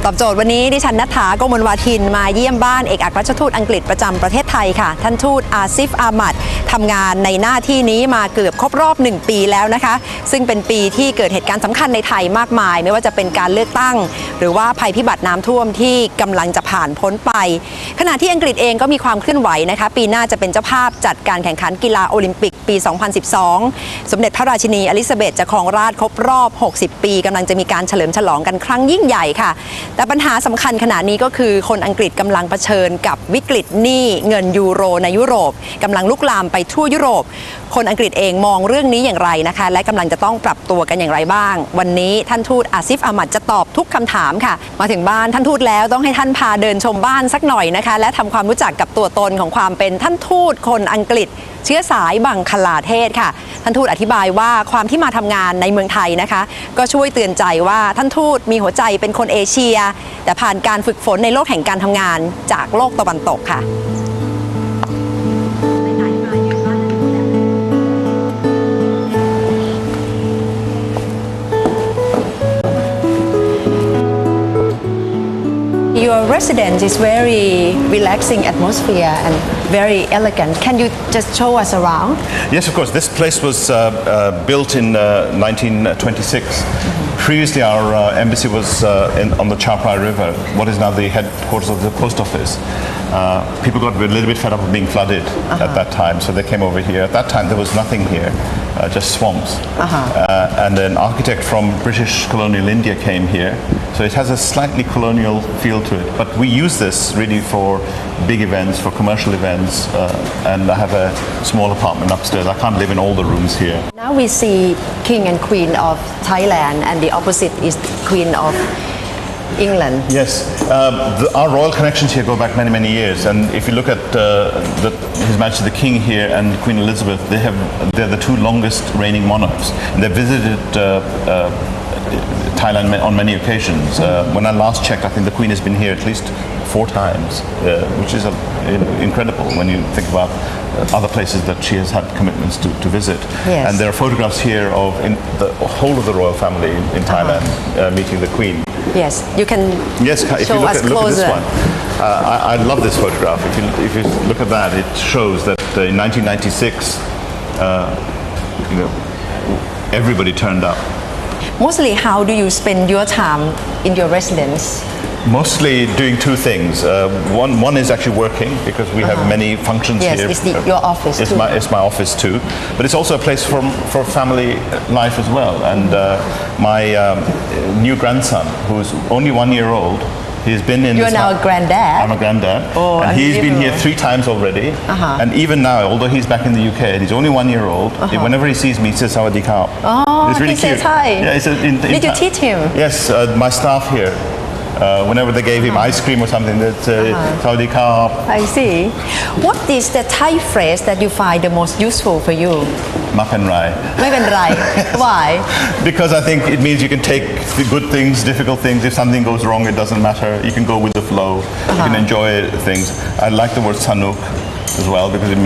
ตอบโจทย์วันนี้ดิฉันณัฐฐา โกมลวาทินมาเยี่ยมบ้านเอกอัครราชทูตอังกฤษประจำประเทศไทยค่ะท่านทูตอาซิฟอามัดทำงานในหน้าที่นี้มาเกือบครบรอบ1 ปีแล้วนะคะซึ่งเป็นปีที่เกิดเหตุการณ์สำคัญในไทยมากมายไม่ว่าจะเป็นการเลือกตั้งหรือว่าภัยพิบัติน้ำท่วมที่กำลังจะผ่านพ้นไปขณะที่อังกฤษเองก็มีความเคลื่อนไหวนะคะปีหน้าจะเป็นเจ้าภาพจัดการแข่งขันกีฬาโอลิมปิกปี 2012 สมเด็จพระราชินีอลิซาเบธจะครองราชย์ครบรอบ60 ปีกำลังจะมีการเฉลิมฉลองกันครั้งยิ่งใหญ่ค่ะแต่ปัญหาสำคัญขณะนี้ก็คือคนอังกฤษกำลังเผชิญกับวิกฤตหนี้เงินยูโรในยุโรปกำลังลุกลามไปทั่วยุโรปคนอังกฤษเองมองเรื่องนี้อย่างไรนะคะและกำลังจะต้องปรับตัวกันอย่างไรบ้างวันนี้ท่านทูตอาซิฟอามัดจะตอบทุกคำถามค่ะมาถึงบ้านท่านทูตแล้วต้องให้ท่านพาเดินชมบ้านสักหน่อยนะคะและทำความรู้จักกับตัวตนของความเป็นท่านทูตคนอังกฤษเชื้อสายบังคลาเทศค่ะท่านทูตอธิบายว่าความที่มาทำงานในเมืองไทยนะคะก็ช่วยเตือนใจว่าท่านทูตมีหัวใจเป็นคนเอเชียแต่ผ่านการฝึกฝนในโลกแห่งการทำงานจากโลกตะวันตกค่ะYour residence is very relaxing atmosphere and very elegant. Can you just show us around? Yes, of course. This place was built in 1926. Previously, our embassy was on the Chao River, what is now the headquarters of the post office. People got a little bit fed up of being flooded at that time, so they came over here. At that time, there was nothing here, just swamps. And an architect from British colonial India came here, so it has a slightly colonial feel to it. But we use this really for big events, for commercial events, and I have a small apartment upstairs. I can't live in all the rooms here. Now we see King and Queen of Thailand, and the opposite is Queen of England. Yes, our royal connections here go back many, many years. And if you look at His Majesty the King here and Queen Elizabeth, they're the two longest reigning monarchs. And they visited Thailand on many occasions. When I last checked, I think the Queen has been here at least 4 times, which is incredible when you think about other places that she has had commitments to visit. Yes. And there are photographs here of the whole of the royal family in Thailand meeting the Queen. Yes, you can if show you us look closer. at this one. I love this photograph. If you look at that, it shows that in 1996, everybody turned up. Mostly, how do you spend your time in your residence? Mostly doing 2 things. One is actually working because we have many functions here. Yes, it's your office too. It's my office too. But it's also a place for family life as well. And my new grandson, who's only 1 year old, he's been in. You're now a granddad. I'm a granddad. Oh, and he's been here 3 times already. And even now, although he's back in the UK and he's only 1 year old, whenever he sees me, he says Sawadee Khao. Oh, it's really he cute. says hi. Yeah, Did you teach him? Yes, my staff here. Whenever they gave him ice cream or something, they'd say Sawadee Khao. I see. What is the Thai phrase that you find the most useful for you? Ma pen rai. ไม่เป็นไร Why? Because I think it means you can take the good things, difficult things. If something goes wrong, it doesn't matter. You can go with the flow. You can enjoy things. I like the word sanuk as well because it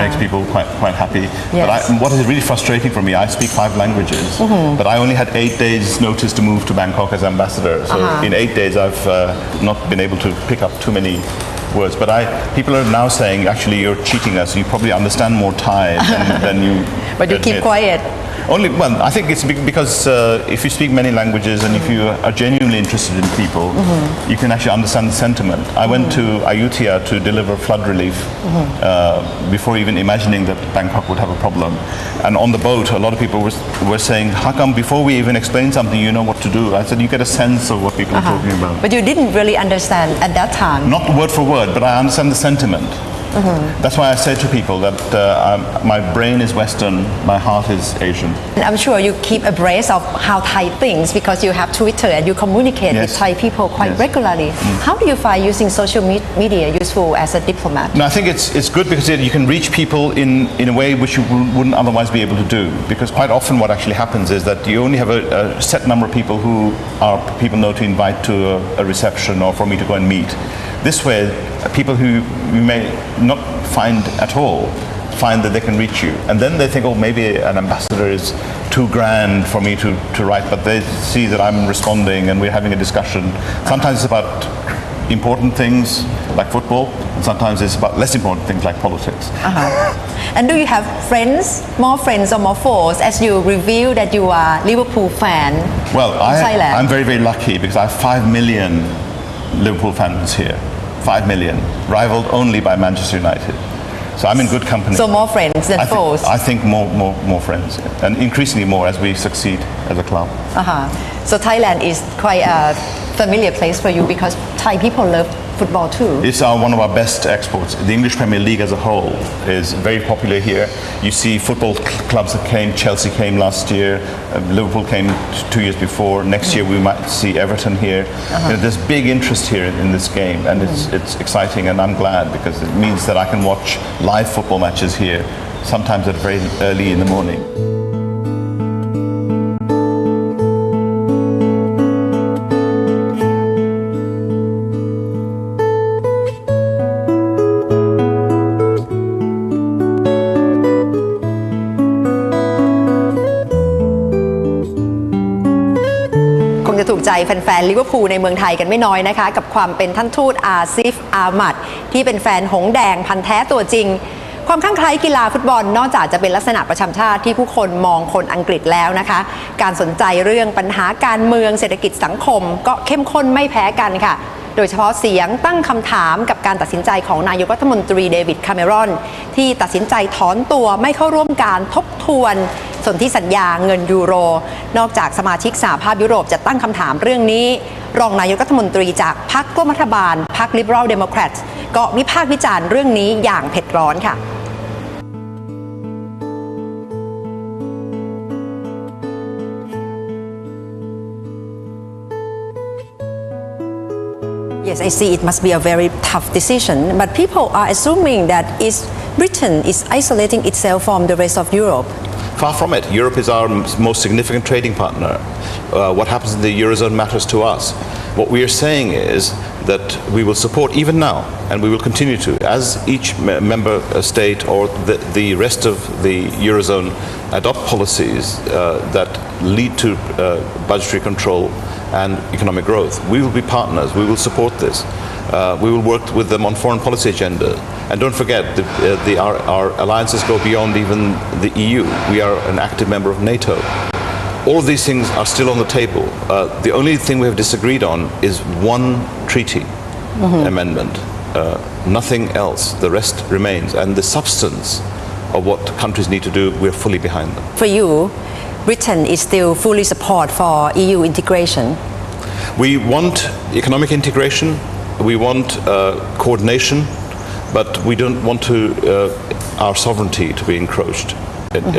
makes people quite happy. Yes. But what is really frustrating for me, I speak 5 languages, but I only had 8 days notice to move to Bangkok as ambassador. So in 8 days, I've not been able to pick up too many words. But people are now saying, actually, you're cheating us. You probably understand more Thai than you But you keep quiet. Well, I think it's because if you speak many languages and if you are genuinely interested in people, you can actually understand the sentiment. I went to Ayutthaya to deliver flood relief before even imagining that Bangkok would have a problem. And on the boat, a lot of people were saying, how come before we even explain something, you know what to do? I said, you get a sense of what people are talking about. But you didn't really understand at that time. Not word for word, but I understand the sentiment. That's why I say to people that my brain is Western, my heart is Asian. And I'm sure you keep abreast of how Thai thinks because you have Twitter and you communicate with Thai people quite regularly. How do you find using social media useful as a diplomat? No, I think it's good because you can reach people in a way which you wouldn't otherwise be able to do. Because quite often what actually happens is that you only have a set number of people who are people know to invite to a reception or for me to go and meet. This way, people who you may not find at all find that they can reach you. And then they think, oh, maybe an ambassador is too grand for me to write, but they see that I'm responding and we're having a discussion. Sometimes it's about important things like football, and sometimes it's about less important things like politics. And do you have friends, more friends or more foes, as you reveal that you are Liverpool fan? Well, in Thailand? I'm very, very lucky because I have 5 million Liverpool fans here. 5 million, rivaled only by Manchester United. So I'm in good company. So more friends than foes? I think more friends, and increasingly more as we succeed as a club. So Thailand is quite a familiar place for you because Thai people love football too. It's one of our best exports. The English Premier League as a whole is very popular here. You see football clubs that came. Chelsea came last year. Liverpool came 2 years before. Next year we might see Everton here. There's big interest here in this game, and it's exciting, and I'm glad because it means that I can watch live football matches here, sometimes at very early in the morning.จะถูกใจแฟนๆลิเวอร์พูลในเมืองไทยกันไม่น้อยนะคะกับความเป็นท่านทูตอาซิฟอามัดที่เป็นแฟนหงส์แดงพันธุ์แท้ตัวจริงความคลั่งไคล้กีฬาฟุตบอลนอกจากจะเป็นลักษณะประจำชาติที่ผู้คนมองคนอังกฤษแล้วนะคะการสนใจเรื่องปัญหาการเมืองเศรษฐกิจสังคมก็เข้มข้นไม่แพ้กันค่ะโดยเฉพาะเสียงตั้งคำถามกับการตัดสินใจของนายกรัฐมนตรีเดวิดคาเมรอนที่ตัดสินใจถอนตัวไม่เข้าร่วมการทบทวนสนธิสัญญาเงินยูโรนอกจากสมาชิกสหภาพยุโรปจะตั้งคำถามเรื่องนี้รองนายกรัฐมนตรีจากพรรคร่วมรัฐบาลพรรค Liberal Democrats ก็วิพากษ์วิจารณ์เรื่องนี้อย่างเผ็ดร้อนค่ะYes, I see it must be a very tough decision, but people are assuming that Britain is isolating itself from the rest of Europe. Far from it. Europe is our most significant trading partner. What happens in the Eurozone matters to us. What we are saying is that we will support even now, and we will continue to, as each member state or the rest of the Eurozone adopt policies that lead to budgetary control and economic growth. We will be partners. We will support this. We will work with them on foreign policy agenda. And don't forget, our alliances go beyond even the EU. We are an active member of NATO. All of these things are still on the table. The only thing we have disagreed on is one treaty amendment. Nothing else. The rest remains. And the substance of what countries need to do, we're fully behind them. For you, Britain is still fully support for EU integration. We want economic integration, we want coordination, but we don't want our sovereignty to be encroached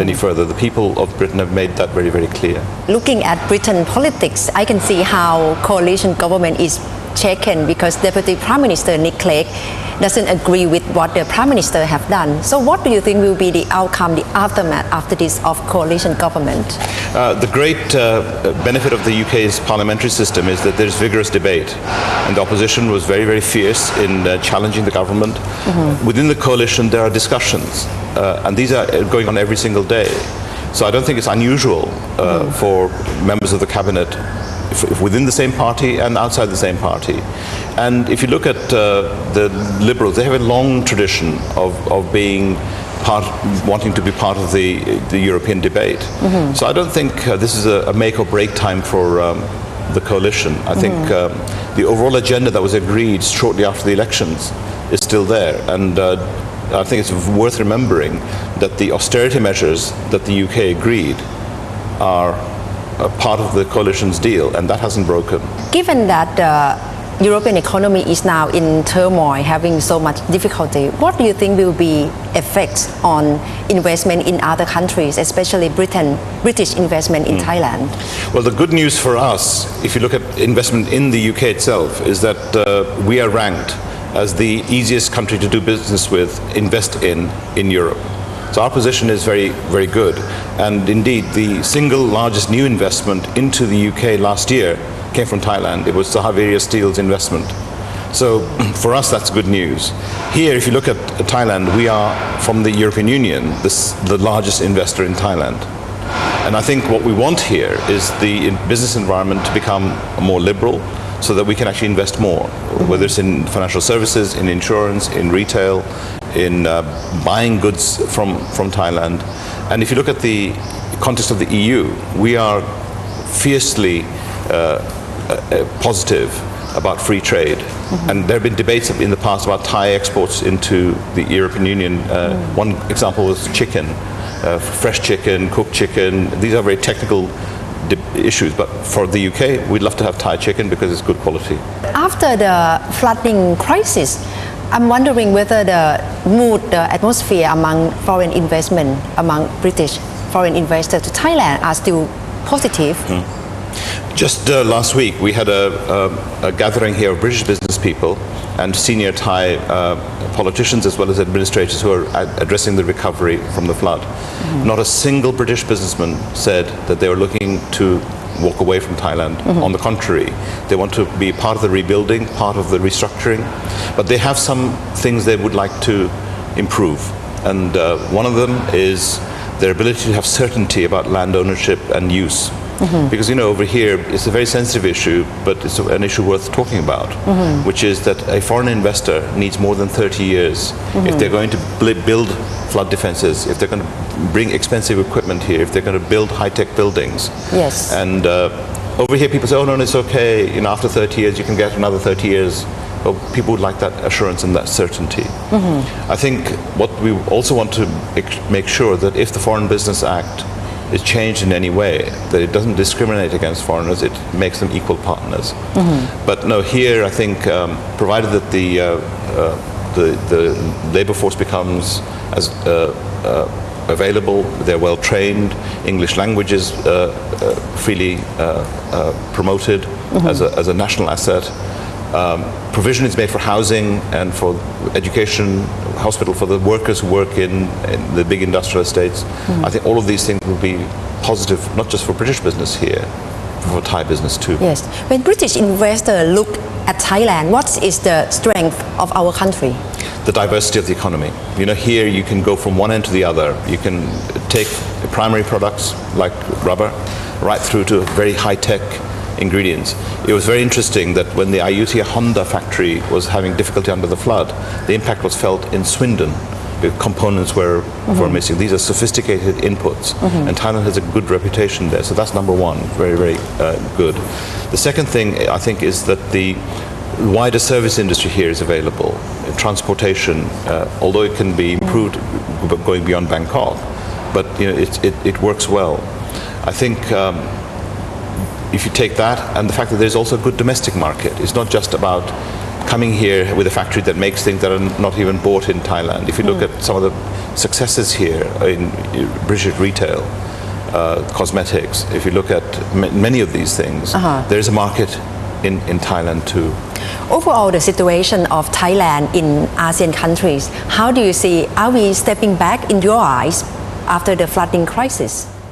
any further. The people of Britain have made that very, very clear. Looking at Britain politics, I can see how coalition government is shaken because Deputy Prime Minister Nick Clegg doesn't agree with what the Prime Minister have done. So what do you think will be the outcome, the aftermath after this of coalition government? The great benefit of the UK's parliamentary system is that there's vigorous debate, and the opposition was very, very fierce in challenging the government. Within the coalition there are discussions, and these are going on every single day. So I don't think it's unusual for members of the cabinet within the same party and outside the same party. And if you look at the Liberals, they have a long tradition of being wanting to be part of the European debate. So I don't think this is a make or break time for the coalition. I think the overall agenda that was agreed shortly after the elections is still there. And I think it's worth remembering that the austerity measures that the UK agreed are part of the coalition's deal, and that hasn't broken. Given that the European economy is now in turmoil, having so much difficulty, what do you think will be effects on investment in other countries, especially British investment in Thailand? Well, the good news for us, if you look at investment in the UK itself, is that we are ranked as the easiest country to do business with, invest in Europe. So our position is very, very good. And indeed, the single largest new investment into the UK last year came from Thailand. It was Sahaviria Steel's investment. So for us, that's good news. Here, if you look at Thailand, we are, from the European Union, the largest investor in Thailand. And I think what we want here is the business environment to become more liberal so that we can actually invest more, whether it's in financial services, in insurance, in retail, in buying goods from Thailand. And if you look at the context of the EU, we are fiercely positive about free trade. And there have been debates in the past about Thai exports into the European Union. One example was chicken, fresh chicken, cooked chicken. These are very technical issues, but for the UK, we'd love to have Thai chicken because it's good quality. After the flooding crisis, I'm wondering whether the mood, the atmosphere among foreign investment, among British foreign investors to Thailand are still positive. Just last week, we had a gathering here of British business people and senior Thai politicians as well as administrators who are addressing the recovery from the flood. Not a single British businessman said that they were looking to walk away from Thailand. On the contrary, they want to be part of the rebuilding, part of the restructuring, but they have some things they would like to improve. And one of them is their ability to have certainty about land ownership and use. Because, you know, over here, it's a very sensitive issue, but it's an issue worth talking about, which is that a foreign investor needs more than 30 years if they're going to build flood defenses, if they're going to bring expensive equipment here, if they're going to build high-tech buildings. Yes. And over here, people say, oh, no, it's okay. You know, after 30 years, you can get another 30 years. Well, people would like that assurance and that certainty. I think what we also want to make sure that if the Foreign Business Act is changed in any way, that it doesn't discriminate against foreigners, it makes them equal partners. But no, here I think, provided that the labor force becomes as available, they're well trained, English language is freely promoted as a national asset. Provision is made for housing and for education, hospital for the workers who work in the big industrial estates. I think all of these things will be positive, not just for British business here, but for Thai business too. Yes. When British investors look at Thailand, what is the strength of our country? The diversity of the economy. You know, here you can go from one end to the other. You can take primary products like rubber right through to very high-tech ingredients. It was very interesting that when the Ayutthaya Honda factory was having difficulty under the flood, the impact was felt in Swindon. The components were missing. These are sophisticated inputs, and Thailand has a good reputation there. So that's number one, very, very good. The second thing I think is that the wider service industry here is available. Transportation, although it can be improved going beyond Bangkok, but you know it works well. I think. If you take that and the fact that there's also a good domestic market, it's not just about coming here with a factory that makes things that are not even bought in Thailand. If you look at some of the successes here in British retail, cosmetics, if you look at many of these things, there's a market in Thailand too. Overall, the situation of Thailand in ASEAN countries, how do you see, are we stepping back in your eyes after the flooding crisis?